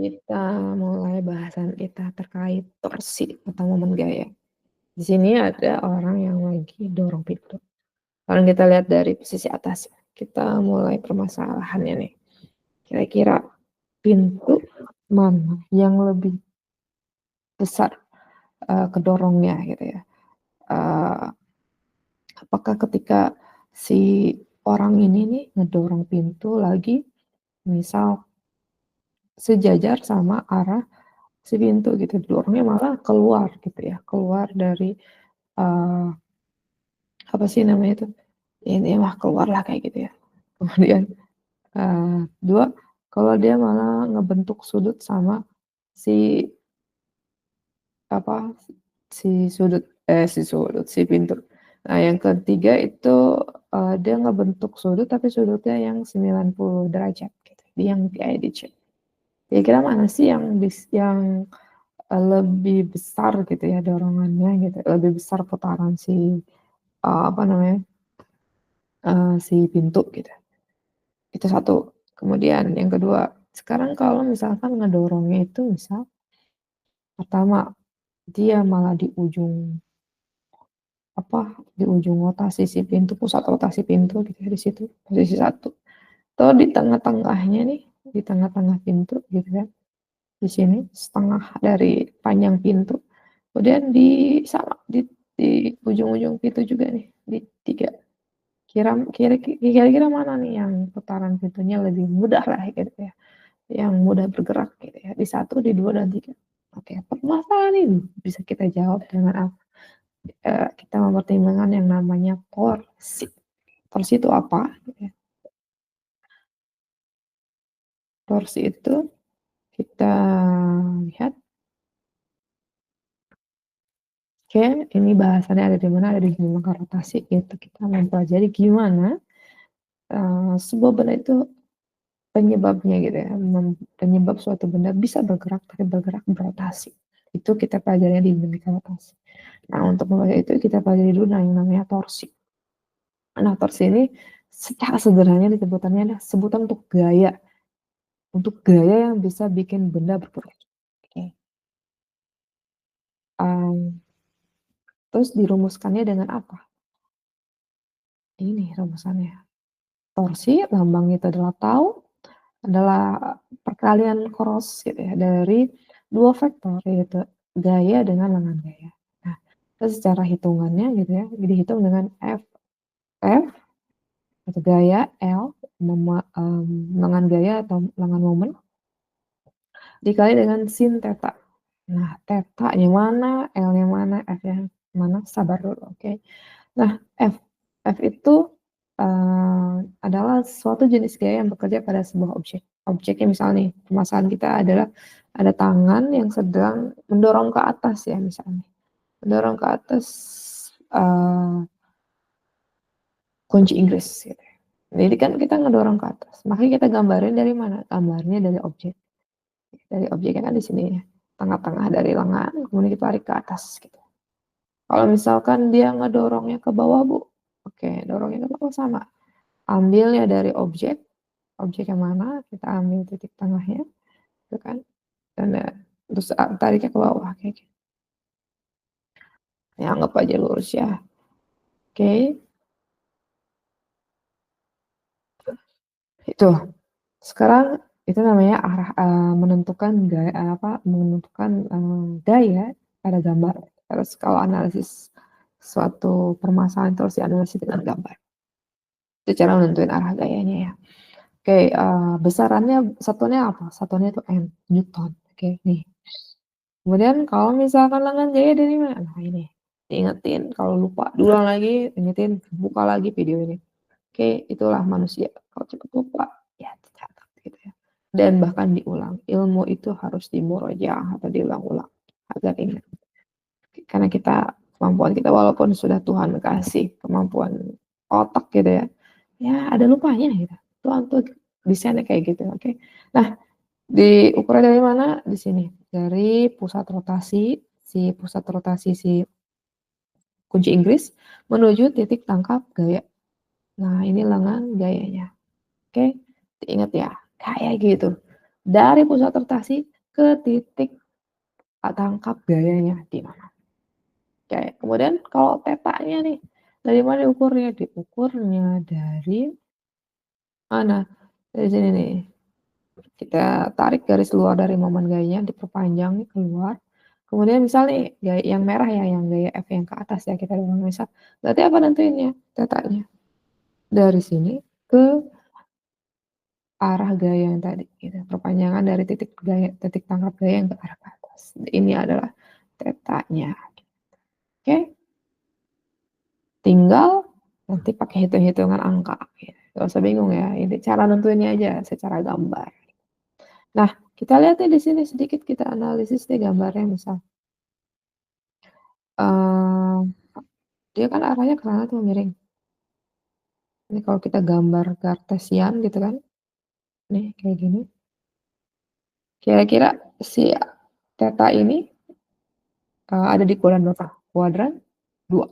Kita mulai bahasan kita terkait torsi atau momen gaya. Di sini ada orang yang lagi dorong pintu. Kalau kita lihat dari posisi atas, kita mulai permasalahannya nih. Kira-kira pintu mana yang lebih besar kedorongnya gitu ya? Uh, apakah ketika si orang ini nih ngedorong pintu lagi, misal sejajar sama arah si pintu gitu, dorongnya malah keluar gitu ya, keluar dari uh, apa sih namanya itu? Ini mah keluar lah kayak gitu ya. Kemudian dua, kalau dia malah ngebentuk sudut sama si apa si pintu. Nah, yang ketiga itu dia ngebentuk sudut tapi sudutnya yang 90 derajat gitu. Yang kayak di chat. Kira-kira mana sih yang lebih besar gitu ya dorongannya gitu, lebih besar putaran si apa namanya si pintu gitu. Itu satu. Kemudian yang kedua, sekarang kalau misalkan ngedorongnya itu misal pertama dia malah di ujung rotasi si pintu, pusat rotasi pintu gitu ya, di situ posisi satu. Atau di tengah-tengahnya nih, di tengah-tengah pintu gitu kan, di sini setengah dari panjang pintu. Kemudian di ujung-ujung pintu juga nih, di tiga. Kira-kira mana nih yang putaran pintunya lebih mudah lah gitu ya, yang mudah bergerak gitu ya, di satu, di dua, dan tiga. Oke, permasalahan ini bisa kita jawab dengan apa? Kita mempertimbangkan yang namanya torsi. Torsi itu apa? Torsi itu kita lihat, oke, ini bahasannya ada di mana, ada di dinamika rotasi. Itu kita mempelajari gimana sebuah benda itu penyebabnya gitu ya, penyebab suatu benda bisa bergerak tapi bergerak berotasi. Itu kita pelajari di dinamika rotasi. Nah, untuk mempelajari itu kita pelajari dulu yang namanya torsi. Nah, torsi ini secara sederhananya disebutannya adalah sebutan untuk gaya yang bisa bikin benda bergerak. Oke. Terus dirumuskannya dengan apa? Ini rumusannya. Torsi lambangnya itu adalah perkalian cross gitu ya dari dua vektor yaitu gaya dengan lengan gaya. Nah, terus secara hitungannya gitu ya, dihitung dengan F atau gaya, L lengan gaya atau lengan momen dikali dengan sin theta. Nah, theta-nya mana, L-nya mana, F-nya mana, sabar dulu, oke. Nah, F itu adalah suatu jenis gaya yang bekerja pada sebuah objek. Objeknya misalnya nih, permasalahan kita adalah ada tangan yang sedang mendorong ke atas ya misalnya. Mendorong ke atas kunci Inggris gitu. Jadi kan kita ngedorong ke atas. Makanya kita gambarin dari mana? Gambarnya dari objek. Dari objeknya kan di sini ya. Tengah-tengah dari lengan, kemudian kita tarik ke atas gitu. Kalau misalkan dia ngedorongnya ke bawah, Bu. Oke, dorongnya ke bawah sama. Ambil ya dari objek yang mana, kita ambil titik tengahnya, gitu kan. Dan terus tariknya ke bawah kayak gitu. Ya, anggap aja lurus ya. Oke. Itu. Sekarang itu namanya menentukan gaya pada gambar. Terus kalau analisis suatu permasalahan terus dianalisis dengan gambar. Itu cara menentuin arah gayanya ya. Oke, besarannya satunya apa? Satunya itu N, Newton. Oke, nih. Kemudian kalau misalkan lengan gaya dari mana? Nah, ini. Diingetin, kalau lupa, diulang lagi, ingetin, buka lagi video ini. Oke, itulah manusia. Kalau cepat lupa, ya tercatat gitu ya. Dan bahkan diulang. Ilmu itu harus dimurojaah atau diulang-ulang agar ingat. Karena kemampuan kita walaupun sudah Tuhan kasih kemampuan otak gitu ya. Ya ada lupanya gitu. Tuhan tuh desainnya kayak gitu, oke. Nah, diukur dari mana? Di sini. Dari pusat rotasi si kunci Inggris menuju titik tangkap gaya. Nah, ini lengan gayanya. Oke, diingat ya, kayak gitu. dari pusat rotasi ke titik tangkap gayanya di mana. Oke, kemudian kalau tetanya nih, dari mana diukurnya? Diukurnya dari mana? Dari sini nih, kita tarik garis luar dari momen gayanya, diperpanjang nih keluar. Kemudian misal nih, gaya yang merah ya, yang gaya F yang ke atas ya, kita dorong misal. Berarti apa nentuinnya? Tetanya. Dari sini ke arah gaya yang tadi gitu, perpanjangan dari titik tangkap gaya yang ke arah ke atas. Ini adalah tetanya, oke? Tinggal nanti pakai hitung-hitungan angka gitu, nggak usah bingung ya, ini cara nentuinnya aja secara gambar. Nah, kita lihat nih di sini sedikit kita analisis nih gambarnya misal, eee, dia kan arahnya ke sana tuh miring. Ini kalau kita gambar kartesian gitu kan, nih kayak gini, kira-kira si theta ini, ada di kuadran berapa? Kuadran 2.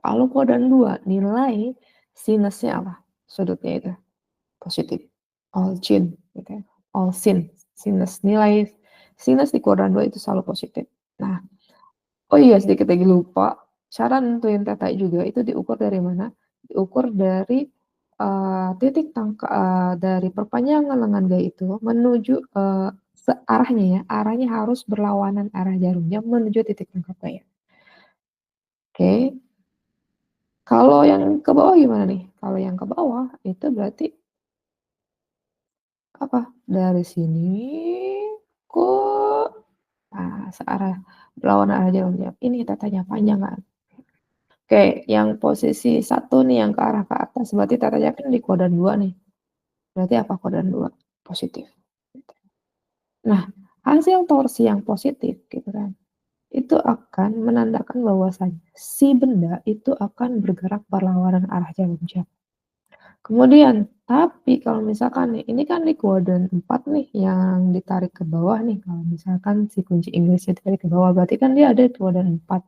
Kalau kuadran 2 nilai sinusnya apa? Sudutnya itu, positif. All chin gitu ya, all sin, sinus. Nilai sinus di kuadran 2 itu selalu positif. Nah, oh iya sedikit lagi lupa, cara nentuin theta juga itu diukur dari mana? Diukur dari, dari perpanjangan lengan gaya itu menuju, arahnya ya, arahnya harus berlawanan arah jarumnya menuju titik tangkap gaya. Oke. Kalau yang ke bawah gimana nih? Kalau yang ke bawah itu berarti apa? Dari sini ke searah berlawanan arah jarumnya. Ini tetanya panjang kan? Oke, yang posisi satu nih yang ke arah ke atas berarti tetanya kan di kuadran 2 nih. Berarti apa kuadran 2? Positif. Nah, hasil torsi yang positif gitu kan, itu akan menandakan bahwasanya si benda itu akan bergerak berlawanan arah jarum jam. Kemudian, tapi kalau misalkan nih, ini kan di kuadran 4 nih yang ditarik ke bawah nih, kalau misalkan si kunci Inggrisnya ditarik ke bawah, berarti kan dia ada di kuadran 4.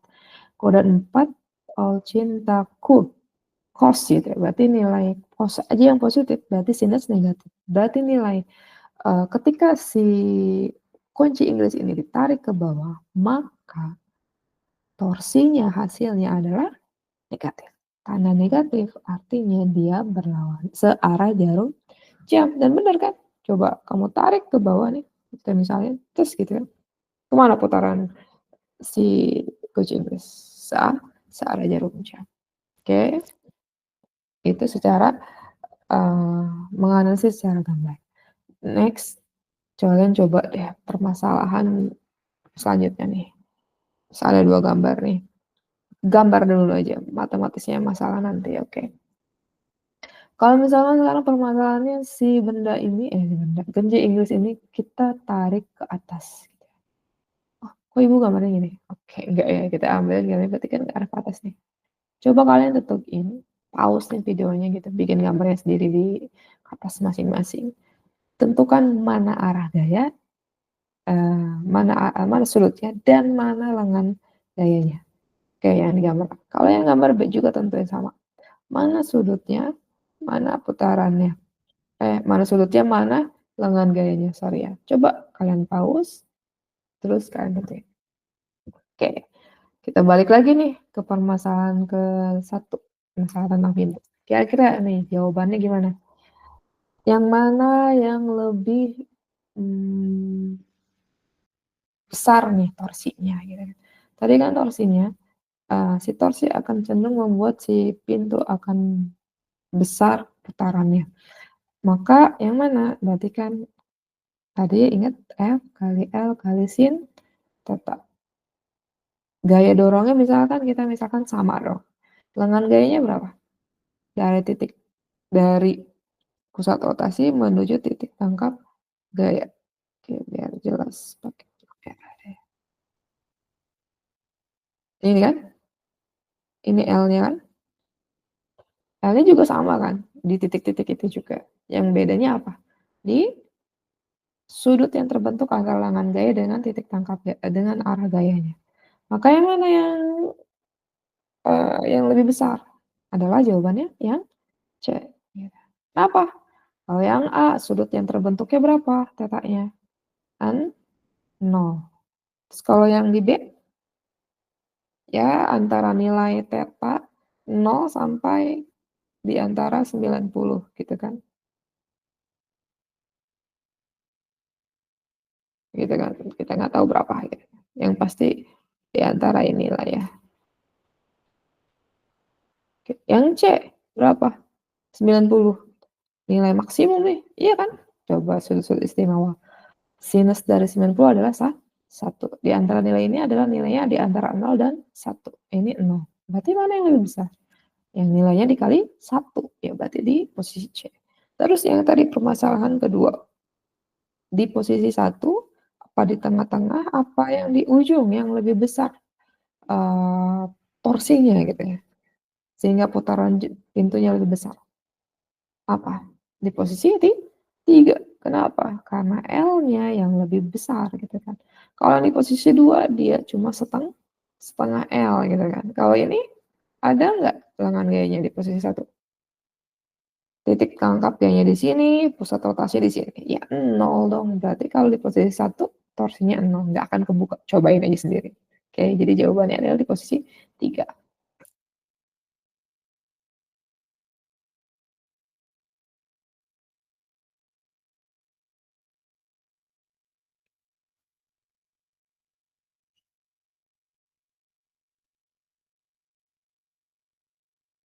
Kuadran 4, all cintaku, cos gitu ya, berarti nilai cos aja yang positif, berarti sinus negatif. Berarti nilai, ketika si kunci Inggris ini ditarik ke bawah, maka torsinya hasilnya adalah negatif. Tanda negatif artinya dia berlawan searah jarum jam dan benar kan? Coba kamu tarik ke bawah nih, kita misalnya terus gitu ya, kemana putaran si kucing Inggris? Searah jarum jam. Oke, itu secara, menganalisis secara gambar. Next, kalian coba deh permasalahan selanjutnya nih. Misal ada 2 gambar nih, gambar dulu aja, matematisnya masalah nanti, oke. Kalau misalkan sekarang permasalahannya si benda ini si benda, kunci Inggris ini kita tarik ke atas. Oh, kok ibu gambarnya gini? Oke, enggak ya, kita ambil gambarnya berarti kan ke arah ke atas nih. Coba kalian tentuin, pause nih videonya gitu, bikin gambarnya sendiri di kertas masing-masing. Tentukan mana arah gaya, mana sudutnya, dan mana lengan gayanya. Oke, yang digambar. Kalau yang gambar B juga tentuin sama. Mana sudutnya, mana putarannya. Mana sudutnya, mana lengan gayanya, sorry ya. Coba kalian pause, terus kalian tentuin. Oke, kita balik lagi nih ke permasalahan ke-1, masalah tentang pintu. Kira-kira nih jawabannya gimana? Yang mana yang lebih, mmm, besar nih torsinya gitu kan. Tadi kan torsinya, si torsi akan cenderung membuat si pintu akan besar putarannya. Maka yang mana? Berarti kan tadi ingat F kali L kali sin theta. Gaya dorongnya misalkan sama dong. Lengan gayanya berapa? Dari titik dari pusat rotasi menuju titik tangkap gaya. Oke, biar jelas pakai merah deh. Ini kan, ini L-nya kan, L-nya juga sama kan, di titik-titik itu juga. Yang bedanya apa? Di sudut yang terbentuk antara lengan gaya dengan titik tangkap dengan arah gayanya. Maka yang mana yang lebih besar? Adalah jawabannya yang C, gitu. Kenapa? Kalau yang A, sudut yang terbentuknya berapa tetanya? Kan 0. Terus kalau yang di B, ya antara nilai teta 0 sampai di antara 90 gitu kan. Gitu kan, kita nggak tahu berapa gitu. Yang pasti di antara inilah ya. Yang C berapa? 90. Nilai maksimum nih, iya kan? Coba sudut-sudut istimewa. Sinus dari 90 adalah 1. Di antara nilai ini adalah nilainya di antara 0 dan 1. Ini 0. Berarti mana yang lebih besar? Yang nilainya dikali 1. Ya berarti di posisi C. Terus yang tadi permasalahan kedua. Di posisi 1, apa di tengah-tengah, apa yang di ujung yang lebih besar torsinya gitu ya. Sehingga putaran pintunya lebih besar. Apa? Di posisi 3. Kenapa? Karena L-nya yang lebih besar gitu kan. Kalau di posisi 2 dia cuma setengah L gitu kan. Kalau ini ada nggak lengan gayanya di posisi 1? Titik tangkap gayanya di sini, pusat rotasi di sini. Ya 0 dong. Berarti kalau di posisi 1 torsinya 0, nggak akan kebuka. Cobain aja sendiri. Oke, jadi jawabannya adalah di posisi 3.